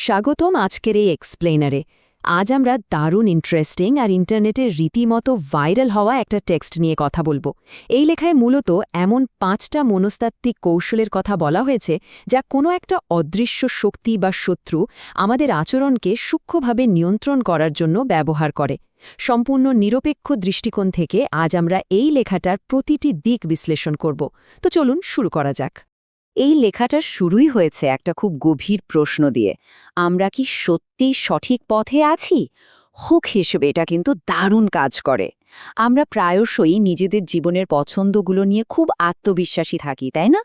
স্বাগতম আজকের এই এক্সপ্লেনারে। আজ আমরা দারুণ ইন্টারেস্টিং আর ইন্টারনেটে রীতিমতো ভাইরাল হওয়া একটা টেক্সট নিয়ে কথা বলবো। এই লেখায় মূলত এমন 5টা মনস্তাত্ত্বিক কৌশলের কথা বলা হয়েছে যা কোনো একটা অদৃশ্য শক্তি বা শত্রু আমাদের আচরণকে সূক্ষ্মভাবে নিয়ন্ত্রণ করার জন্য ব্যবহার করে। সম্পূর্ণ নিরপেক্ষ দৃষ্টিকোণ থেকে আজ আমরা এই লেখাটার প্রতিটি দিক বিশ্লেষণ করব। তো চলুন শুরু করা যাক। এই লেখাটার শুরুই হয়েছে একটা খুব গভীর প্রশ্ন দিয়ে, আমরা কি সত্যিই সঠিক পথে আছি? হুক হিসেবে এটা কিন্তু দারুণ কাজ করে। আমরা প্রায়শই নিজেদের জীবনের পছন্দগুলো নিয়ে খুব আত্মবিশ্বাসী থাকি, তাই না?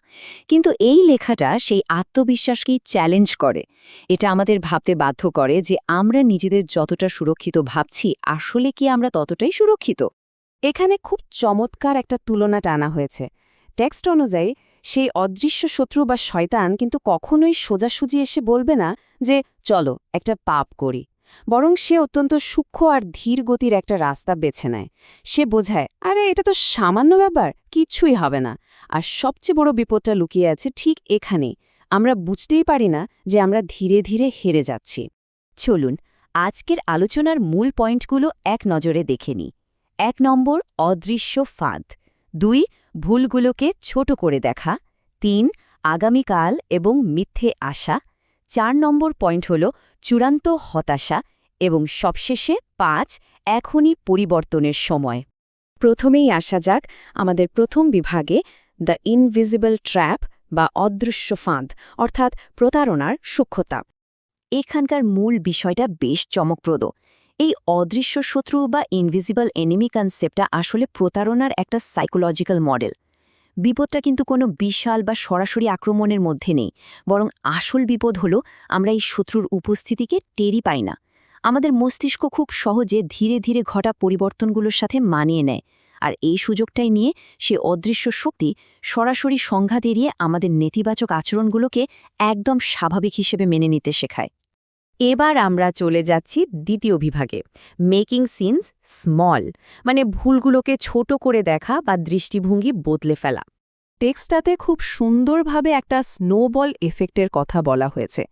কিন্তু এই লেখাটা সেই আত্মবিশ্বাসকেই চ্যালেঞ্জ করে। এটা আমাদের ভাবতে বাধ্য করে যে আমরা নিজেদের যতটা সুরক্ষিত ভাবছি, আসলে কি আমরা ততটাই সুরক্ষিত? এখানে খুব চমৎকার একটা তুলনা টানা হয়েছে। টেক্সট অনুযায়ী সেই অদৃশ্য শত্রু বা শয়তান কিন্তু কখনোই সোজাসুজি এসে বলবে না যে চলো একটা পাপ করি, বরং সে অত্যন্ত সূক্ষ্ম আর ধীর গতির একটা রাস্তা বেছে নেয়। সে বোঝায়, আরে এটা তো সামান্য ব্যাপার, কিচ্ছুই হবে না। আর সবচেয়ে বড় বিপদটা লুকিয়ে আছে ঠিক এখানেই, আমরা বুঝতেই পারি না যে আমরা ধীরে ধীরে হেরে যাচ্ছি। চলুন আজকের আলোচনার মূল পয়েন্টগুলো এক নজরে দেখে নিই। 1 নম্বর, অদৃশ্য ফাঁদ। 2, ভুলগুলোকে ছোট করে দেখা। 3, আগামীকাল এবং মিথ্যে আশা। 4 নম্বর পয়েন্ট হল চূড়ান্ত হতাশা। এবং সবশেষে 5, এখনই পরিবর্তনের সময়। প্রথমেই আসা যাক আমাদের প্রথম বিভাগে, দ্য ইনভিজিবল ট্র্যাপ বা অদৃশ্য ফাঁদ, অর্থাৎ প্রতারণার সূক্ষ্মতা। এখানকার মূল বিষয়টা বেশ চমকপ্রদ। এই অদৃশ্য শত্রু বা ইনভিজিবল এনিমি কনসেপ্টটা আসলে প্রতারণার একটা সাইকোলজিক্যাল মডেল। বিপদটা কিন্তু কোনো বিশাল বা সরাসরি আক্রমণের মধ্যে নেই, বরং আসল বিপদ হলো আমরা এই শত্রুর উপস্থিতিকে টেরই পাই না। আমাদের মস্তিষ্ক খুব সহজে ধীরে ধীরে ঘটা পরিবর্তনগুলোর সাথে মানিয়ে নেয়, আর এই সুযোগটাই নিয়ে সে অদৃশ্য শক্তি সরাসরি সংঘাত এড়িয়ে আমাদের নেতিবাচক আচরণগুলোকে একদম স্বাভাবিক হিসেবে মেনে নিতে শেখায়। এবার আমরা চলে যাচ্ছি দ্বিতীয় বিভাগে, মেকিং সিনস স্মল, মানে ভুলগুলোকে ছোট করে দেখা বা দৃষ্টিভঙ্গি বদলে ফেলা। টেক্সটটাতে খুব সুন্দরভাবে একটা স্নোবল এফেক্টের কথা বলা হয়েছে।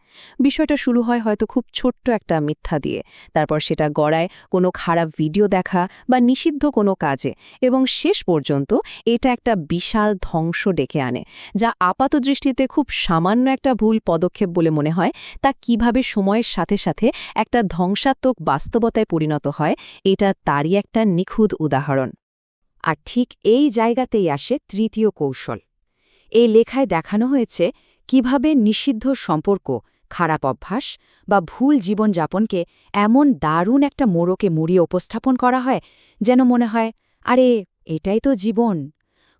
বিষয়টা শুরু হয় হয়তো খুব ছোট্ট একটা মিথ্যা দিয়ে, তারপর সেটা গড়ায় কোনো খারাপ ভিডিও দেখা বা নিষিদ্ধ কোনো কাজে, এবং শেষ পর্যন্ত এটা একটা বিশাল ধ্বংস ডেকে আনে, যা আপাতদৃষ্টিতে খুব সামান্য একটা ভুল পদক্ষেপ বলে মনে হয়, তা কিভাবে সময়ের সাথে সাথে একটা ধ্বংসাত্মক বাস্তবতায় পরিণত হয়, এটা তারই একটা নিখুঁত উদাহরণ। আর ঠিক এই জায়গাতেই আসে তৃতীয় কৌশল। এই লেখায় দেখানো হয়েছে কিভাবে নিষিদ্ধ সম্পর্ক, খারাপ অভ্যাস বা ভুল জীবনযাপনকে এমন দারুণ একটা মোড়কে মুড়িয়ে উপস্থাপন করা হয় যেন মনে হয়, আরে এটাই তো জীবন।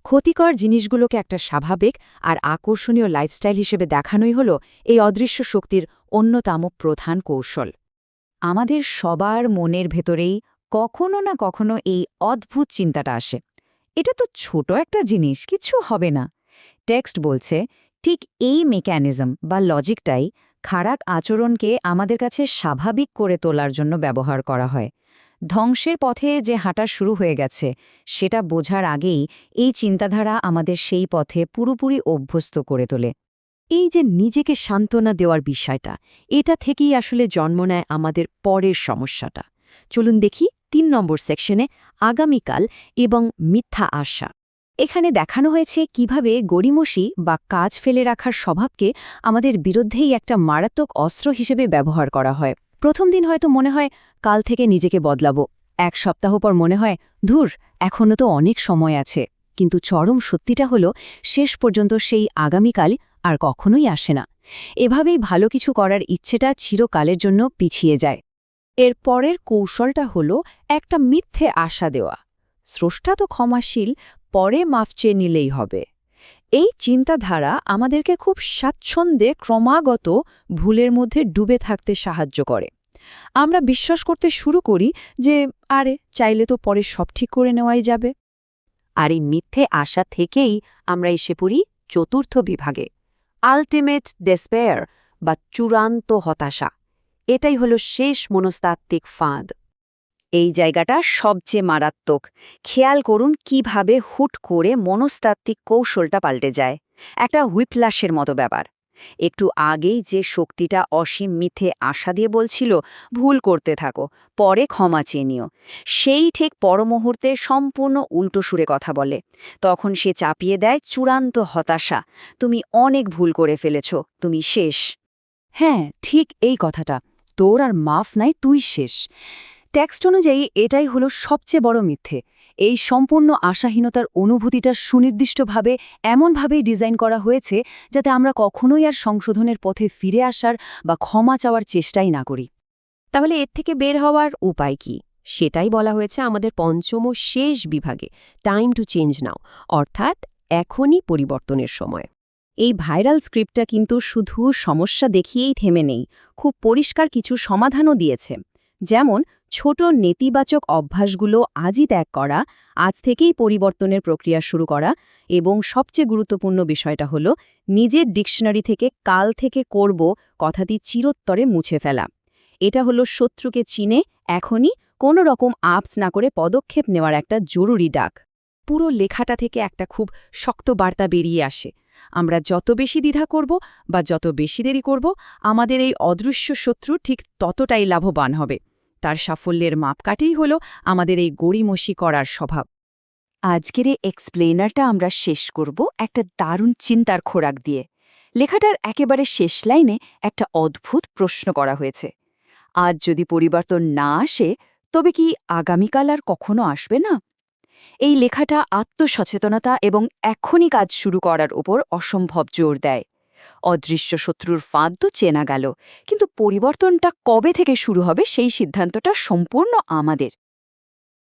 ক্ষতিকর জিনিসগুলোকে একটা স্বাভাবিক আর আকর্ষণীয় লাইফস্টাইল হিসেবে দেখানোই হল এই অদৃশ্য শক্তির অন্যতম প্রধান কৌশল। আমাদের সবার মনের ভেতরেই কখনো না কখনো এই অদ্ভুত চিন্তাটা আসে, এটা তো ছোট একটা জিনিস, কিছু হবে না। টেক্সট বলছে ঠিক এই মেকানিজম বা লজিকটাই খারাপ আচরণকে আমাদের কাছে স্বাভাবিক করে তোলার জন্য ব্যবহার করা হয়। ধ্বংসের পথে যে হাঁটা শুরু হয়ে গেছে সেটা বোঝার আগেই এই চিন্তাধারা আমাদের সেই পথে পুরোপুরি অভ্যস্ত করে তোলে। এই যে নিজেকে সান্ত্বনা দেওয়ার বিষয়টা, এটা থেকেই আসলে জন্ম নেয় আমাদের পরের সমস্যাটা। চলুন দেখি 3 নম্বর সেকশনে, আগামীকাল এবং মিথ্যা আশা। এখানে দেখানো হয়েছে কিভাবে গড়িমসি বা কাজ ফেলে রাখার স্বভাবকে আমাদের বিরুদ্ধেই একটা মারাত্মক অস্ত্র হিসেবে ব্যবহার করা হয়। প্রথম দিন হয়তো মনে হয় কাল থেকে নিজেকে বদলাবো, 1 সপ্তাহ পর মনে হয় ধুর, এখনও তো অনেক সময় আছে। কিন্তু চরম সত্যিটা হলো শেষ পর্যন্ত সেই আগামীকাল আর কখনোই আসে না। এভাবেই ভালো কিছু করার ইচ্ছেটা চিরকালের জন্য পিছিয়ে যায়। এর পরের কৌশলটা হলো একটা মিথ্যে আশা দেওয়া। স্রষ্টা তো ক্ষমাশীল, পরে মাফ চেয়ে নিলেই হবে। এই চিন্তাধারা আমাদেরকে খুব স্বাচ্ছন্দ্যে ক্রমাগত ভুলের মধ্যে ডুবে থাকতে সাহায্য করে। আমরা বিশ্বাস করতে শুরু করি যে আরে চাইলে তো পরে সব ঠিক করে নেওয়াই যাবে। আর এই মিথ্যে আশা থেকেই আমরা এসে পড়ি চতুর্থ বিভাগে, আলটিমেট ডেসপেয়ার বা চূড়ান্ত হতাশা। এটাই হলো শেষ মনস্তাত্ত্বিক ফাঁদ। এই জায়গাটা সবচেয়ে মারাত্মক। খেয়াল করুন কিভাবে হুট করে মনস্তাত্ত্বিক কৌশলটা পাল্টে যায়, একটা হুইপ্লাশের মতো ব্যাপার। একটু আগেই যে শক্তিটা অসীম মিথ্যে আশা দিয়ে বলছিল ভুল করতে থাকো, পরে ক্ষমা চেয়ে নিও, সেই ঠিক পরমুহূর্তে সম্পূর্ণ উল্টো সুরে কথা বলে। তখন সে চাপিয়ে দেয় চূড়ান্ত হতাশা, তুমি অনেক ভুল করে ফেলেছ, তুমি শেষ। হ্যাঁ, ঠিক এই কথাটা, তোর আর মাফ নাই, তুই শেষ। টেক্সট অনুযায়ী এটাই হলো সবচেয়ে বড় মিথ্যে। এই সম্পূর্ণ আশাহীনতার অনুভূতিটা সুনির্দিষ্টভাবে এমনভাবেই ডিজাইন করা হয়েছে যাতে আমরা কখনোই আর সংশোধনের পথে ফিরে আসার বা ক্ষমা চাওয়ার চেষ্টাই না করি। তাহলে এর থেকে বের হওয়ার উপায় কি? সেটাই বলা হয়েছে আমাদের পঞ্চম ও শেষ বিভাগে, টাইম টু চেঞ্জ নাও, অর্থাৎ এখনই পরিবর্তনের সময়। এই ভাইরাল স্ক্রিপ্টটা কিন্তু শুধু সমস্যা দেখিয়েই থেমে নেই, খুব পরিষ্কার কিছু সমাধানও দিয়েছে। যেমন ছোট নেতিবাচক অভ্যাসগুলো আজই ত্যাগ করা, আজ থেকেই পরিবর্তনের প্রক্রিয়া শুরু করা, এবং সবচেয়ে গুরুত্বপূর্ণ বিষয়টা হলো নিজের ডিকশনারি থেকে কাল থেকে করব কথাটি চিরোত্তরে মুছে ফেলা। এটা হলো শত্রুকে চিনে এখনই কোনো রকম আপস না করে পদক্ষেপ নেওয়ার একটা জরুরি ডাক। পুরো লেখাটা থেকে একটা খুব শক্ত বার্তা বেরিয়ে আসে। আমরা যত বেশি দ্বিধা করব বা যত বেশি দেরি করব, আমাদের এই অদৃশ্য শত্রু ঠিক ততটাই লাভবান হবে। তার সাফল্যের মাপকাঠিই হল আমাদের এই গড়িমসি করার স্বভাব। আজকের এই এক্সপ্লেনারটা আমরা শেষ করব একটা দারুণ চিন্তার খোরাক দিয়ে। লেখাটার একেবারে শেষ লাইনে একটা অদ্ভুত প্রশ্ন করা হয়েছে। আজ যদি পরিবর্তন না আসে, তবে কি আগামীকাল আর কখনো আসবে না? এই লেখাটা আত্মসচেতনতা এবং এক্ষুনি কাজ শুরু করার উপর অসম্ভব জোর দেয়। অদৃশ্য শত্রুর ফাঁদ তো চেনা গেল, কিন্তু পরিবর্তনটা কবে থেকে শুরু হবে সেই সিদ্ধান্তটা সম্পূর্ণ আমাদের।